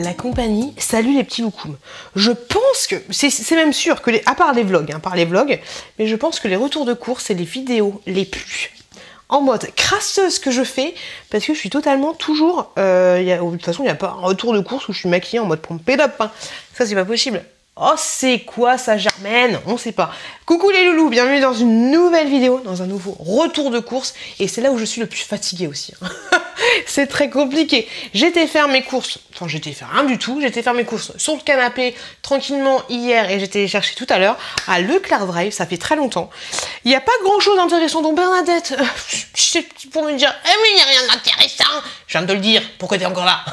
la compagnie Salut les petits loukoums. Je pense que, c'est même sûr que, à part les vlogs, mais je pense que les retours de course, c'est les vidéos les plus en mode crasseuse que je fais, parce que je suis totalement toujours, de toute façon il n'y a pas un retour de course où je suis maquillée en mode pompe up, hein. Ça c'est pas possible. Oh, c'est quoi ça, Germaine? On sait pas. Coucou les loulous, bienvenue dans une nouvelle vidéo, dans un nouveau retour de course. Et c'est là où je suis le plus fatiguée aussi. C'est très compliqué. J'étais faire mes courses, enfin j'étais faire rien du tout, j'étais faire mes courses sur le canapé tranquillement hier et j'étais les chercher tout à l'heure à Leclerc Drive, ça fait très longtemps. Il n'y a pas grand chose d'intéressant, donc Bernadette, pour me dire, eh oui, il n'y a rien d'intéressant. Je viens de te le dire, pourquoi t'es encore là?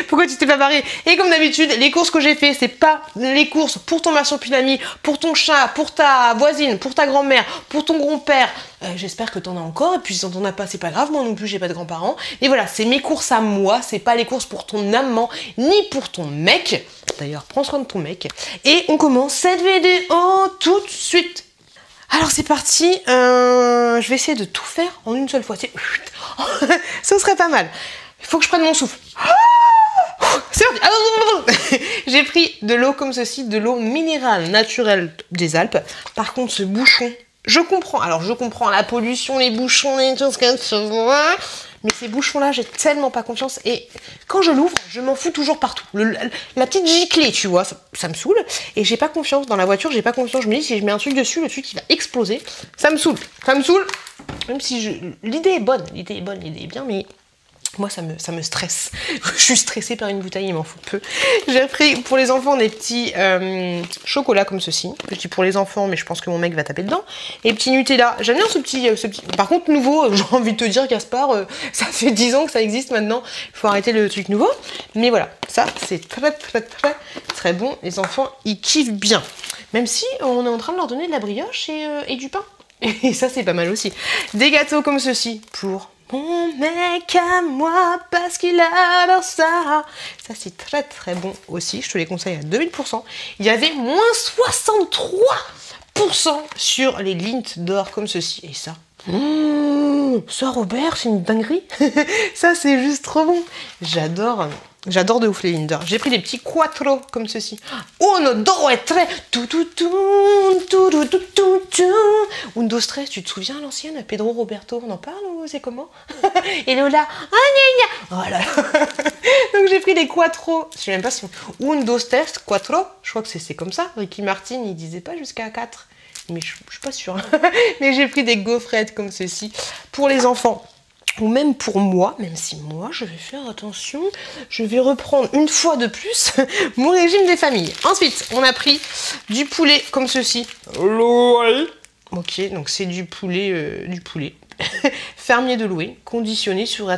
Pourquoi tu t'es pas barré? Et comme d'habitude, les courses que j'ai fait, c'est pas les courses pour ton marsupilami, pour ton chat, pour ta voisine, pour ta grand-mère, pour ton grand-père. J'espère que t'en as encore, et puis si t'en as pas, c'est pas grave, moi non plus j'ai pas de grands-parents. Et voilà, c'est mes courses à moi, c'est pas les courses pour ton amant, ni pour ton mec. D'ailleurs, prends soin de ton mec. Et on commence cette vidéo tout de suite. Alors c'est parti, je vais essayer de tout faire en une seule fois. Ce serait pas mal. Il faut que je prenne mon souffle. C'est parti. J'ai pris de l'eau comme ceci, de l'eau minérale naturelle des Alpes. Par contre, ce bouchon, je comprends. Alors, je comprends la pollution, les bouchons, et tout ce que tu vois. Mais ces bouchons-là, j'ai tellement pas confiance. Et quand je l'ouvre, je m'en fous toujours partout. La petite giclée, tu vois, ça me saoule. Et j'ai pas confiance. Dans la voiture, j'ai pas confiance. Je me dis, si je mets un truc dessus, le truc, il va exploser. Ça me saoule. Ça me saoule. Même si l'idée est bonne. L'idée est bien, mais... moi, ça me stresse. Je suis stressée par une bouteille, il m'en faut peu. J'ai pris pour les enfants des petits chocolats comme ceci. Je dis pour les enfants, mais je pense que mon mec va taper dedans. Et petits Nutella. J'aime bien ce petit. Par contre, nouveau, j'ai envie de te dire, Gaspard, ça fait 10 ans que ça existe maintenant. Il faut arrêter le truc nouveau. Mais voilà, ça, c'est très bon. Les enfants, ils kiffent bien. Même si on est en train de leur donner de la brioche et du pain. Et ça, c'est pas mal aussi. Des gâteaux comme ceci pour... mon mec à moi, parce qu'il adore ça. Ça, c'est très bon aussi. Je te les conseille à 2000%. Il y avait moins 63% sur les Lindt d'or comme ceci. Et ça, ça, Robert, c'est une dinguerie. Ça, c'est juste trop bon. J'adore de ouf les Lindt d'or. J'ai pris des petits quattro comme ceci. Uno, dos et tre. Uno, stress, tu te souviens l'ancienne Pedro Roberto, on en parle ou c'est comment? Et Lola, voilà. Donc j'ai pris des quattro. Je sais même pas si un, dos, tres, quattro. Je crois que c'est comme ça. Ricky Martin, il disait pas jusqu'à 4. Mais je suis pas sûre. Mais j'ai pris des gaufrettes comme ceci pour les enfants. Ou même pour moi, même si moi je vais faire attention, je vais reprendre une fois de plus mon régime des familles. Ensuite, on a pris du poulet comme ceci. Ok, donc c'est du poulet fermier de Loué, conditionné sur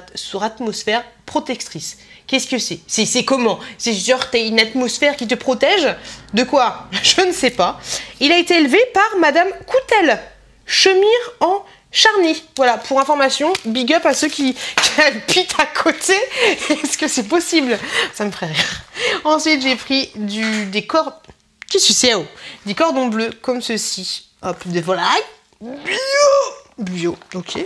atmosphère protectrice. Qu'est-ce que c'est? C'est comment? C'est genre t'as une atmosphère qui te protège? De quoi? Je ne sais pas. Il a été élevé par Madame Coutel, chemire en Charny. Voilà, pour information, big up à ceux qui habitent à côté. Est-ce que c'est possible? Ça me ferait rire. Ensuite, j'ai pris des cordons... Qu'est-ce que c'est? Des cordons bleus comme ceci. Hop, des volailles. Bio, ok.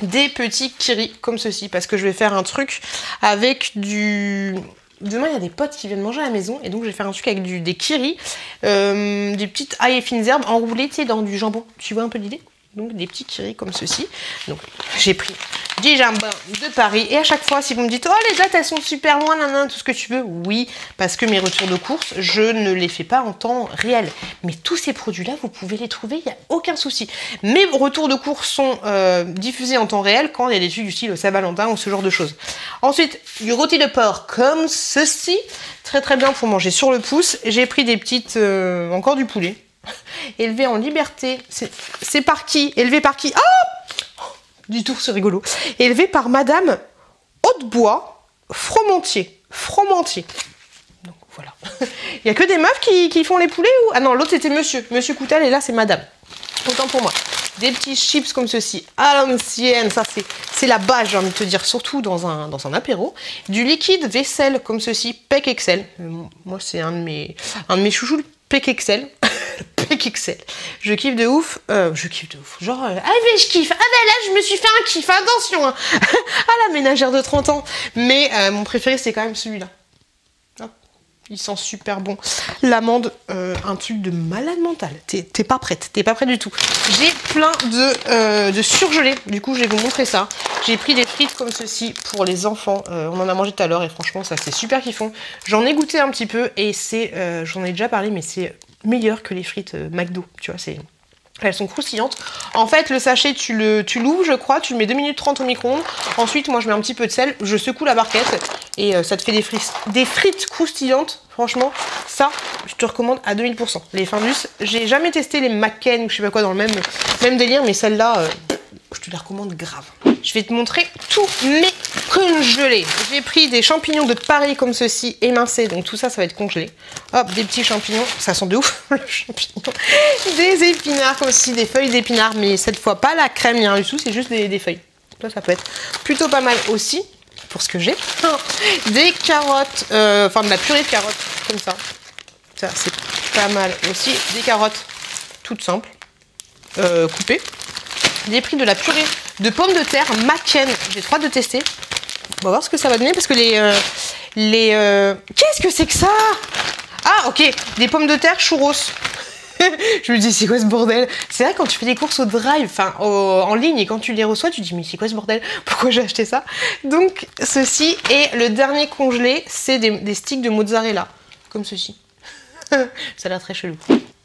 Des petits kiris comme ceci, parce que je vais faire un truc avec du... Demain, il y a des potes qui viennent manger à la maison, et donc je vais faire un truc avec des kiris, des petites ail et fines herbes enroulées, tu sais, dans du jambon. Tu vois un peu l'idée? Donc des petits kiris comme ceci. Donc j'ai pris du jambon de Paris. Et à chaque fois, si vous me dites, oh les dates elles sont super loin, nanana, tout ce que tu veux, oui, parce que mes retours de course, je ne les fais pas en temps réel. Mais tous ces produits-là, vous pouvez les trouver, il n'y a aucun souci. Mes retours de course sont diffusés en temps réel quand il y a des trucs du style Saint-Valentin ou ce genre de choses. Ensuite, du rôti de porc comme ceci. Très bien pour manger sur le pouce. J'ai pris des petites, encore du poulet. Élevé en liberté, c'est par qui? Élevé par qui? Ah, du tout, c'est rigolo. Élevé par Madame Hautebois Fromantier. Donc voilà. Il n'y a que des meufs qui font les poulets ou... Ah non, l'autre c'était Monsieur Coutel et là c'est Madame. Autant pour moi. Des petits chips comme ceci à l'ancienne, ça c'est la base, j'ai envie de te dire, surtout dans un apéro. Du liquide vaisselle comme ceci, Peck Excel. Moi c'est un de mes chouchous, Peck Excel. XXL. Je kiffe de ouf. Genre, ah mais je kiffe. Ah ben là, je me suis fait un kiff. Attention. Hein. Ah la ménagère de 30 ans. Mais mon préféré, c'est quand même celui-là. Ah, Il sent super bon. L'amande, un truc de malade mental. T'es pas prête du tout. J'ai plein de surgelés. Du coup, je vais vous montrer ça. J'ai pris des frites comme ceci pour les enfants. On en a mangé tout à l'heure et franchement, ça c'est super kiffant. J'en ai goûté un petit peu et c'est, j'en ai déjà parlé, mais c'est meilleur que les frites McDo. Tu vois, c'est... Elles sont croustillantes. En fait, le sachet, tu l'ouvres, je crois, tu le mets 2 minutes 30 au micro-ondes. Ensuite, moi, je mets un petit peu de sel, je secoue la barquette et ça te fait des frites croustillantes. Franchement, ça, je te recommande à 2000%. Les Findus, j'ai jamais testé les McCain ou je sais pas quoi dans le même délire, mais celle-là, je te la recommande grave. Je vais te montrer tous mes congelés. J'ai pris des champignons de Paris comme ceci, émincés, donc tout ça, ça va être congelé. Hop, des petits champignons, ça sent de ouf, le champignon. Des épinards comme ceci, des feuilles d'épinards, mais cette fois pas la crème, ni rien du tout, c'est juste des feuilles. Ça peut être plutôt pas mal aussi, pour ce que j'ai. Des carottes, enfin de la purée de carottes, comme ça. Ça, c'est pas mal aussi. Des carottes toutes simples, coupées. J'ai pris de la purée de pommes de terre McCain. J'ai trop hâte de tester. On va voir ce que ça va donner parce que qu'est-ce que c'est que ça? Ah, ok. Des pommes de terre churros. Je me dis, c'est quoi ce bordel? C'est vrai, quand tu fais des courses au drive, enfin en ligne, et quand tu les reçois, tu te dis, mais c'est quoi ce bordel? Pourquoi j'ai acheté ça? Donc, ceci est le dernier congelé. C'est des sticks de mozzarella. Comme ceci. Ça a l'air très chelou.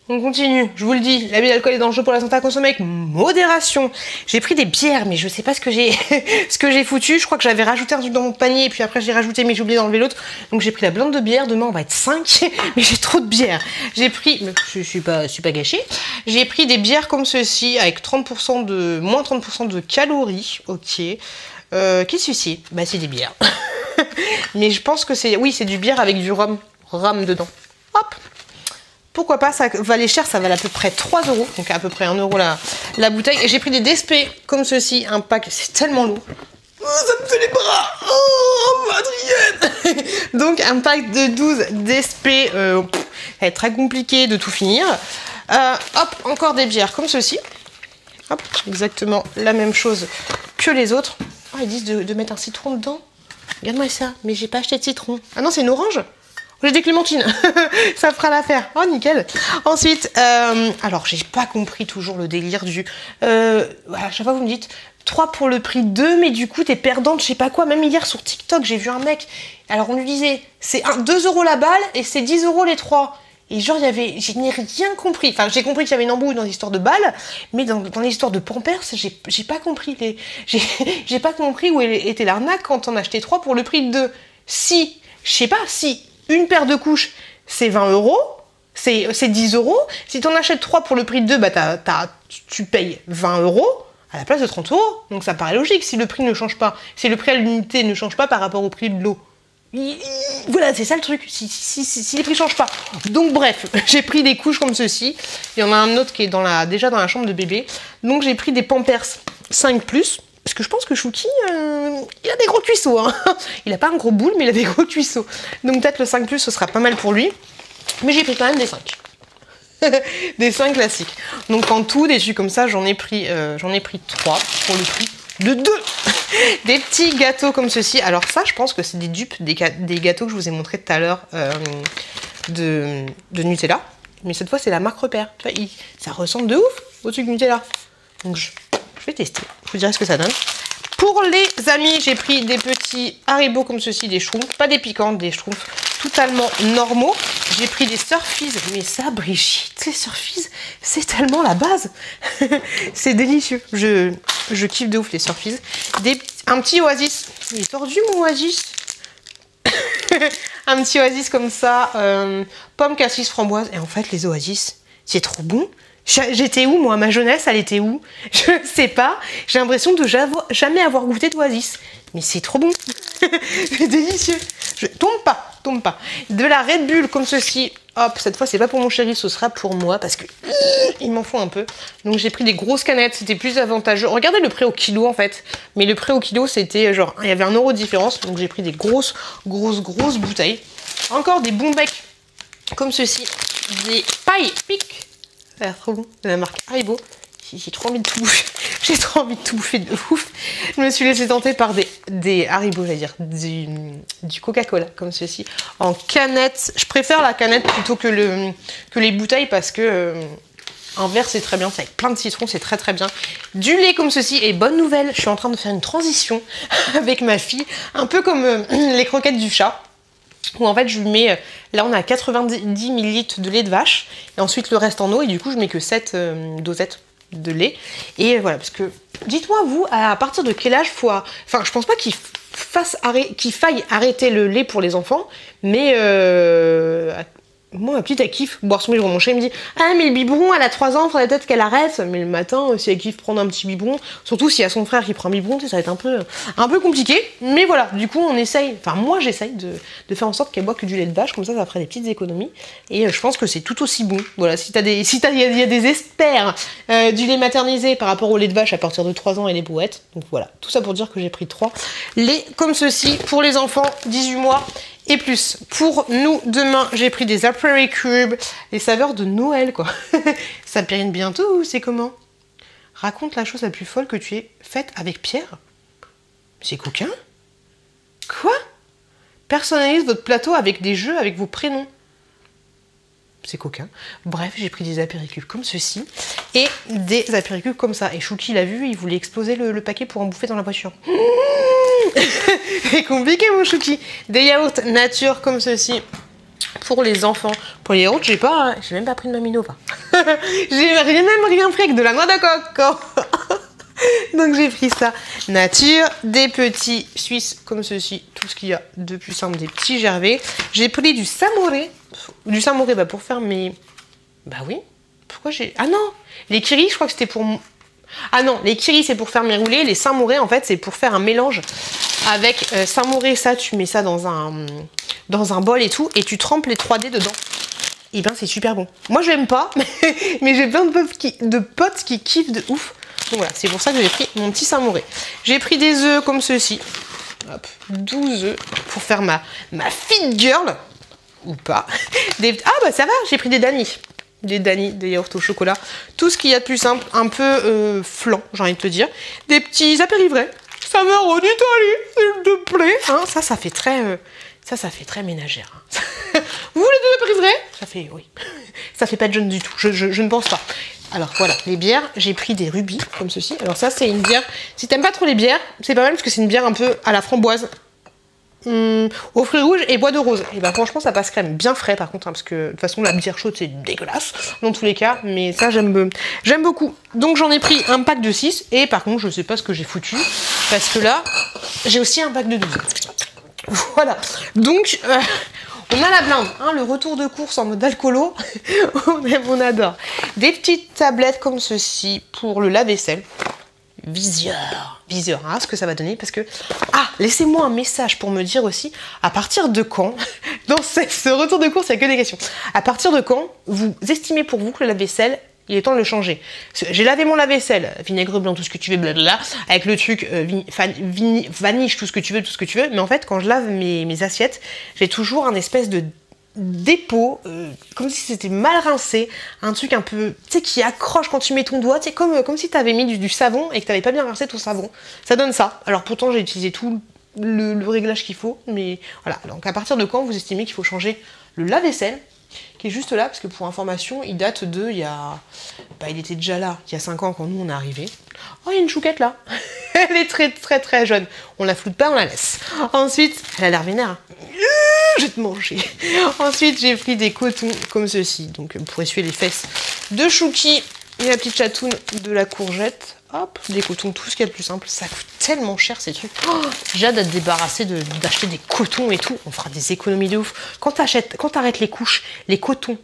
On continue, je vous le dis, l'abus d'alcool est dangereux pour la santé à consommer avec modération. J'ai pris des bières, mais je sais pas ce que j'ai foutu. Je crois que j'avais rajouté un truc dans mon panier, et puis après j'ai rajouté, mais j'ai oublié d'enlever l'autre. Donc j'ai pris la blinde de bière, demain on va être 5, mais j'ai trop de bière. J'ai pris, mais je suis pas gâchée, j'ai pris des bières comme ceci, avec moins 30% de calories, ok. Qu'est-ce que c'est ici? Bah c'est des bières. Mais je pense que c'est, oui c'est du bière avec du rhum dedans. Hop. Pourquoi pas, ça valait cher, ça valait à peu près 3 €, donc à peu près 1 € la bouteille. Et j'ai pris des DSP comme ceci, un pack, c'est tellement lourd. Oh, ça me fait les bras. Oh, Adrienne. Donc un pack de 12 DSP, ça va être très compliqué de tout finir. Hop, encore des bières comme ceci. Hop, exactement la même chose que les autres. Oh, ils disent de mettre un citron dedans. Regarde-moi ça, mais j'ai pas acheté de citron. Ah non, c'est une orange? J'ai des clémentines, ça fera l'affaire. Oh, nickel. Ensuite, alors, j'ai pas compris toujours le délire du... à chaque fois, vous me dites 3 pour le prix de 2, mais du coup, t'es perdante, je sais pas quoi. Même hier, sur TikTok, j'ai vu un mec. Alors, on lui disait, c'est 2 € la balle et c'est 10 € les 3. Et genre, je n'ai rien compris. Enfin, j'ai compris qu'il y avait une embrouille dans l'histoire de balles, mais dans l'histoire de Pampers, j'ai pas compris. J'ai pas compris où était l'arnaque quand on achetait 3 pour le prix de 2. Si, je sais pas, si... Une paire de couches, c'est 20 €, c'est 10 €. Si tu en achètes 3 pour le prix de 2, bah tu payes 20 € à la place de 30 €. Donc ça paraît logique si le prix ne change pas. Si le prix à l'unité ne change pas par rapport au prix de l'eau. Voilà, c'est ça le truc, si les prix ne changent pas. Donc bref, j'ai pris des couches comme ceci. Il y en a un autre qui est déjà dans la chambre de bébé. Donc j'ai pris des Pampers 5+. Parce que je pense que Chouki, il a des gros cuisseaux. Hein. Il a pas un gros boule, mais il a des gros cuisseaux. Donc peut-être le 5+, ce sera pas mal pour lui. Mais j'ai pris quand même des 5. Des 5 classiques. Donc en tout, des jus comme ça, j'en ai pris 3 pour le prix de 2. Des petits gâteaux comme ceci. Alors ça, je pense que c'est des dupes des gâteaux que je vous ai montré tout à l'heure de Nutella. Mais cette fois, c'est la marque Repère. Tu vois, ça ressemble de ouf au truc Nutella. Donc je vais tester, je vous dirai ce que ça donne. Pour les amis, j'ai pris des petits Haribo comme ceci, des schtroumpfs, pas des piquants, des schtroumpfs totalement normaux. J'ai pris des Surfies, mais ça, Brigitte, les Surfies, c'est tellement la base. C'est délicieux, je kiffe de ouf les Surfies. Un petit Oasis, il est tordu mon Oasis. Un petit Oasis comme ça, pomme, cassis, framboise, et en fait les Oasis, c'est trop bon. J'étais où, moi? Ma jeunesse, elle était où? Je sais pas. J'ai l'impression de jamais avoir goûté d'Oasis. Mais c'est trop bon. C'est délicieux. Tombe pas. De la Red Bull comme ceci. Hop, cette fois, c'est pas pour mon chéri, ce sera pour moi parce que il m'en faut un peu. Donc, j'ai pris des grosses canettes. C'était plus avantageux. Regardez le prix au kilo, en fait. Mais le prix au kilo, c'était genre... Il y avait 1 € de différence. Donc, j'ai pris des grosses bouteilles. Encore des bons becs comme ceci. Des pailles pic. Ça a l'air trop bon, de la marque Haribo. J'ai trop envie de tout bouffer. J'ai trop envie de tout bouffer de ouf. Je me suis laissée tenter par des Haribo, j'allais dire, du Coca-Cola, comme ceci, en canette. Je préfère la canette plutôt que les bouteilles parce que en verre, c'est très bien. C'est avec plein de citron, c'est très très bien. Du lait comme ceci. Et bonne nouvelle, je suis en train de faire une transition avec ma fille, un peu comme les croquettes du chat. Où en fait je mets, là on a 90 ml de lait de vache et ensuite le reste en eau et du coup je mets que 7 dosettes de lait et voilà parce que dites-moi vous à partir de quel âge faut, enfin je pense pas qu'il faille arrêter le lait pour les enfants mais moi, ma petite, elle kiffe boire son biberon. Mon chat, il me dit ah, mais le biberon, elle a 3 ans, faudrait peut-être qu'elle arrête. Mais le matin, si elle kiffe prendre un petit biberon, surtout s'il y a son frère qui prend un biberon, ça va être un peu compliqué. Mais voilà, du coup, on essaye, enfin, moi, j'essaye de faire en sorte qu'elle boit que du lait de vache, comme ça ferait des petites économies. Et je pense que c'est tout aussi bon. Voilà, il y a des experts du lait maternisé par rapport au lait de vache à partir de 3 ans et les brouettes. Donc voilà, tout ça pour dire que j'ai pris 3 laits comme ceci pour les enfants 18 mois. Et plus, pour nous, demain, j'ai pris des apéricubes, les saveurs de Noël, quoi. Ça périne bientôt ou c'est comment? Raconte la chose la plus folle que tu aies faite avec Pierre. C'est coquin? Quoi? Personnalise votre plateau avec des jeux avec vos prénoms. C'est coquin. Bref, j'ai pris des apéricubes comme ceci et des apéricubes comme ça. Et Chouki l'a vu, il voulait exploser le paquet pour en bouffer dans la voiture. C'est compliqué mon Chouki. Des yaourts nature comme ceci pour les enfants. Pour les yaourts, j'ai même pas pris de Maminova. J'ai même rien pris avec de la noix de coco. Donc j'ai pris ça nature, des petits suisses comme ceci, tout ce qu'il y a de plus simple, des petits gervais. J'ai pris du samouré. Du samouré bah, pour faire mes... Bah oui, pourquoi j'ai... Ah non, les kiris, je crois que c'était pour... Ah non, les kiris c'est pour faire mes roulés, les samourés en fait c'est pour faire un mélange avec samouré, ça tu mets ça dans un bol et tout, et tu trempes les 3D dedans. Et ben c'est super bon. Moi je l'aime pas, mais j'ai plein de potes qui kiffent de ouf. Donc voilà, c'est pour ça que j'ai pris mon petit samouré. J'ai pris des œufs comme ceci. Hop, 12 œufs pour faire ma fit girl. Ou pas. Ah bah ça va, j'ai pris des Dani. Des Dani, des yaourts au chocolat. Tout ce qu'il y a de plus simple, un peu flan, j'ai envie de te dire. Des petits apéritifs. Saveur d'Italie, s'il te plaît. Hein, ça fait très... ça fait très ménagère. Hein. Vous voulez des apéritifs? Ça fait... Oui. Ça fait pas de jeune du tout, je ne pense pas. Alors voilà, les bières, j'ai pris des rubis, comme ceci. Alors ça, c'est une bière... Si t'aimes pas trop les bières, c'est pas mal parce que c'est une bière un peu à la framboise. Aux fruits rouges et bois de rose. Et bah franchement ça passe quand même bien frais par contre hein, parce que de toute façon la bière chaude c'est dégueulasse dans tous les cas, mais ça j'aime beaucoup. Donc j'en ai pris un pack de 6 et par contre je sais pas ce que j'ai foutu parce que là j'ai aussi un pack de 12. Voilà, donc on a la blinde, hein, le retour de course en mode alcoolo, on adore. Des petites tablettes comme ceci pour le lave-vaisselle. Viseur, hein, ce que ça va donner parce que... Ah, laissez-moi un message pour me dire aussi à partir de quand, dans ce retour de course, il n'y a que des questions, à partir de quand vous estimez pour vous que le lave-vaisselle, il est temps de le changer. J'ai lavé mon lave-vaisselle, vinaigre blanc, tout ce que tu veux, blablabla, avec le truc vaniche, tout ce que tu veux, mais en fait, quand je lave mes assiettes, j'ai toujours un espèce de dépôt, comme si c'était mal rincé, un truc un peu, tu sais, qui accroche quand tu mets ton doigt, c'est comme si tu avais mis du savon et que tu n'avais pas bien rincé ton savon. Ça donne ça. Alors pourtant, j'ai utilisé tout le réglage qu'il faut, mais voilà. Donc à partir de quand vous estimez qu'il faut changer le lave-vaisselle, qui est juste là, parce que pour information, il date de, il était déjà là, il y a 5 ans quand nous on est arrivés. Oh, il y a une chouquette là. Elle est très très très jeune. On la floute pas, on la laisse. Ensuite, elle a l'air vénère. Je vais te manger. Ensuite, j'ai pris des cotons comme ceci, donc pour essuyer les fesses de Chouki et la petite chatoune de la courgette. Hop, des cotons, tout ce qu'il y a de plus simple. Ça coûte tellement cher ces trucs. Oh, j'ai hâte d'être débarrassé d'acheter des cotons et tout. On fera des économies de ouf. Quand t'arrêtes les couches, les cotons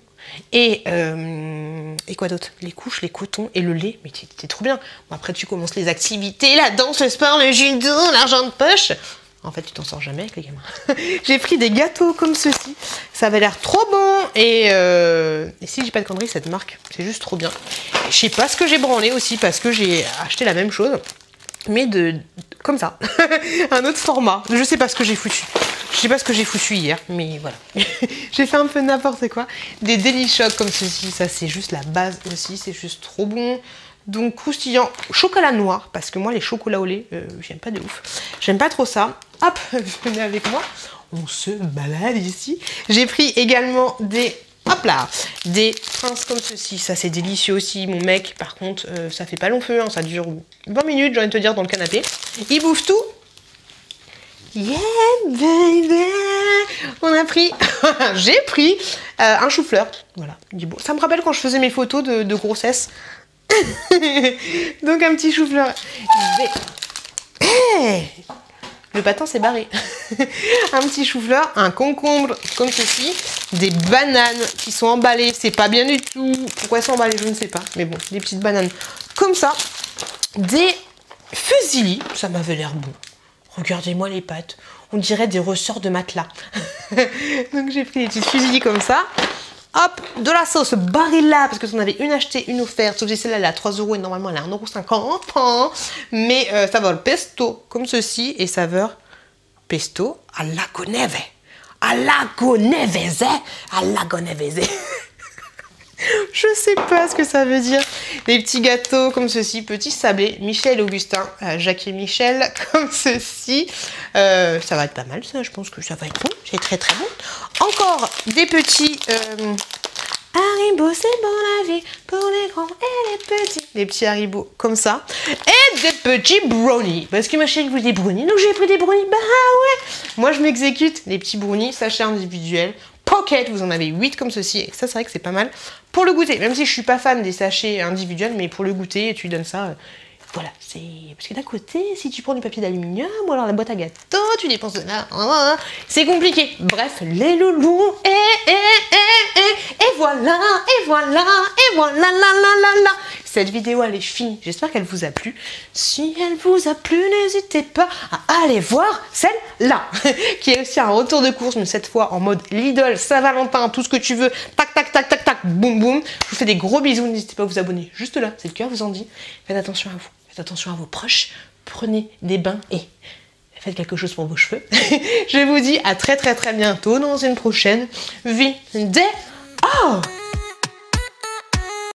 et quoi d'autre? Les couches, les cotons et le lait. Mais t'es trop bien. Bon, après, tu commences les activités, la danse, le sport, le judo, l'argent de poche. En fait, tu t'en sors jamais avec les gamins. J'ai pris des gâteaux comme ceci. Ça avait l'air trop bon. Et si j'ai pas de conneries, cette marque, c'est juste trop bien. Je sais pas ce que j'ai branlé aussi parce que j'ai acheté la même chose. Mais comme ça. Un autre format. Je sais pas ce que j'ai foutu. Je sais pas ce que j'ai foutu hier. Mais voilà. J'ai fait un peu n'importe quoi. Des Deli Choc comme ceci. Ça, c'est juste la base aussi. C'est juste trop bon. Donc croustillant chocolat noir, parce que moi les chocolats au lait, j'aime pas de ouf. J'aime pas trop ça. Hop, venez avec moi. On se balade ici. J'ai pris également des... Hop là, des princes comme ceci, ça c'est délicieux aussi. Mon mec, par contre, ça fait pas long feu, hein, ça dure 20 minutes, j'ai envie de te dire, dans le canapé. Il bouffe tout. Yeah, baby. On a pris, j'ai pris un chou-fleur. Voilà, ça me rappelle quand je faisais mes photos de grossesse. Donc un petit chou-fleur. Hey, le patin s'est barré. Un petit chou-fleur, un concombre comme ceci, des bananes qui sont emballées, c'est pas bien du tout. Pourquoi elles sont emballées, je ne sais pas. Mais bon, des petites bananes comme ça. Des fusillis, ça m'avait l'air bon. Regardez-moi les pattes, on dirait des ressorts de matelas. Donc j'ai pris des petites fusillis comme ça. Hop, de la sauce Barilla, parce que j'en avais une achetée, une offerte. Sauf que celle-là, elle est à 3 € et normalement elle est à 1,50 €. Mais saveur pesto, comme ceci, et saveur pesto à lago neve. À lago nevese. À lago nevese. Je sais pas ce que ça veut dire. Des petits gâteaux comme ceci, petits sablés, Michel et Augustin, Jacques et Michel, comme ceci. Ça va être pas mal ça, je pense que ça va être bon. C'est très très bon. Encore des petits... Haribo, c'est bon la vie, pour les grands et les petits. Des petits Haribo comme ça. Et des petits brownies. Parce que ma chérie voulait des brownies, donc j'ai pris des brownies. Bah ouais. Moi je m'exécute. Des petits brownies, sachets individuels. Pocket, vous en avez 8 comme ceci. Et ça, c'est vrai que c'est pas mal pour le goûter. Même si je suis pas fan des sachets individuels, mais pour le goûter, tu donnes ça. Voilà, c'est... Parce que d'un côté, si tu prends du papier d'aluminium ou alors la boîte à gâteaux, tu dépenses de là. C'est compliqué. Bref, les loulous. Et voilà, et voilà, et voilà, la la la la. Cette vidéo, elle est finie. J'espère qu'elle vous a plu. Si elle vous a plu, n'hésitez pas à aller voir celle-là, qui est aussi un retour de course, mais cette fois en mode Lidl, Saint-Valentin, tout ce que tu veux. Tac, tac, tac, tac, tac, boum, boum. Je vous fais des gros bisous. N'hésitez pas à vous abonner juste là. C'est le cœur vous en dit. Faites attention à vous. Faites attention à vos proches. Prenez des bains et faites quelque chose pour vos cheveux. Je vous dis à très très très bientôt dans une prochaine vidéo. Oh!